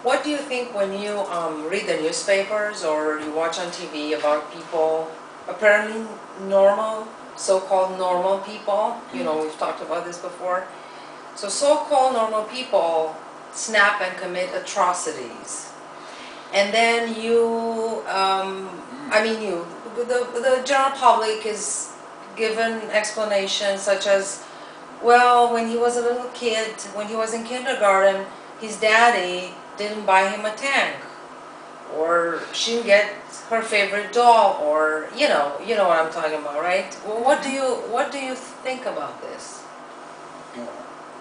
What do you think when you read the newspapers or you watch on TV about people, apparently normal, so-called normal people? You know, we've talked about this before. So so-called normal people snap and commit atrocities. And then the general public is given explanations such as, well, when he was a little kid, when he was in kindergarten, his daddy didn't buy him a tank, or she didn't get her favorite doll, or you know what I'm talking about, right? Well, what do you think about this?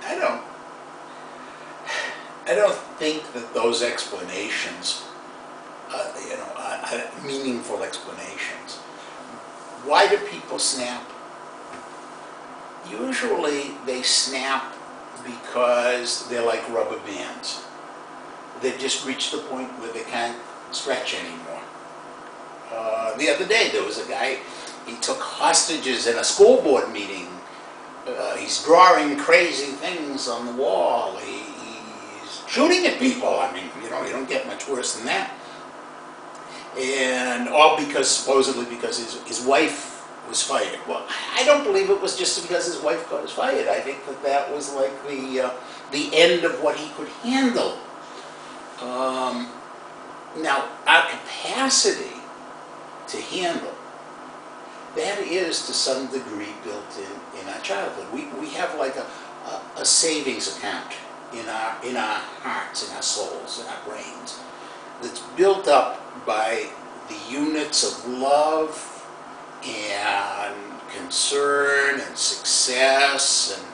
I don't think that those explanations, are meaningful explanations. Why do people snap? Usually they snap because they're like rubber bands. They've just reached the point where they can't stretch anymore. The other day there was a guy, he took hostages in a school board meeting. He's drawing crazy things on the wall. He's shooting at people. I mean, you don't get much worse than that. And all supposedly because his wife was fired. Well, I don't believe it was just because his wife got fired. I think that was like the end of what he could handle. Now, our capacity to handle, that is to some degree built in our childhood. We have like a savings account in our hearts, in our souls, in our brains, that's built up by the units of love and concern and success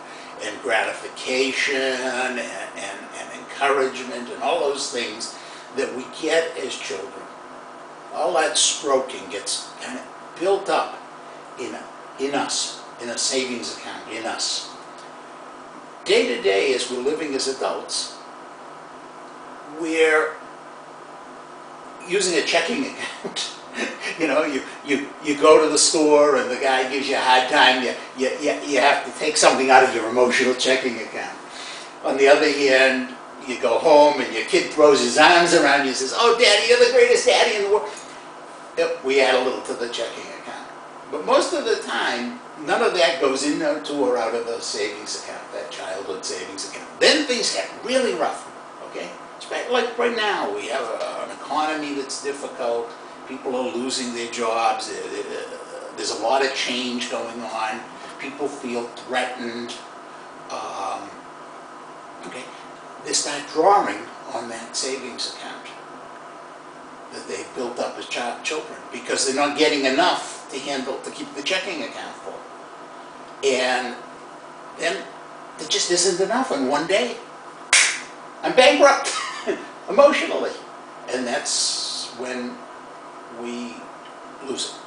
and gratification and encouragement and all those things that we get as children. All that stroking gets kind of built up in us, in a savings account, in us. Day to day, as we're living as adults, we're using a checking account. You go to the store and the guy gives you a hard time. You have to take something out of your emotional checking account. On the other hand, you go home and your kid throws his arms around you and says, "Oh, Daddy, you're the greatest daddy in the world." Yep, we add a little to the checking account. But most of the time, none of that goes into or out of the savings account, that childhood savings account. Then things get really rough, okay? Like right now, we have an economy that's difficult. People are losing their jobs. There's a lot of change going on. People feel threatened. Okay, they start drawing on that savings account that they built up as children because they're not getting enough to keep the checking account full. And then there just isn't enough, and one day I'm bankrupt emotionally, and that's when we lose it.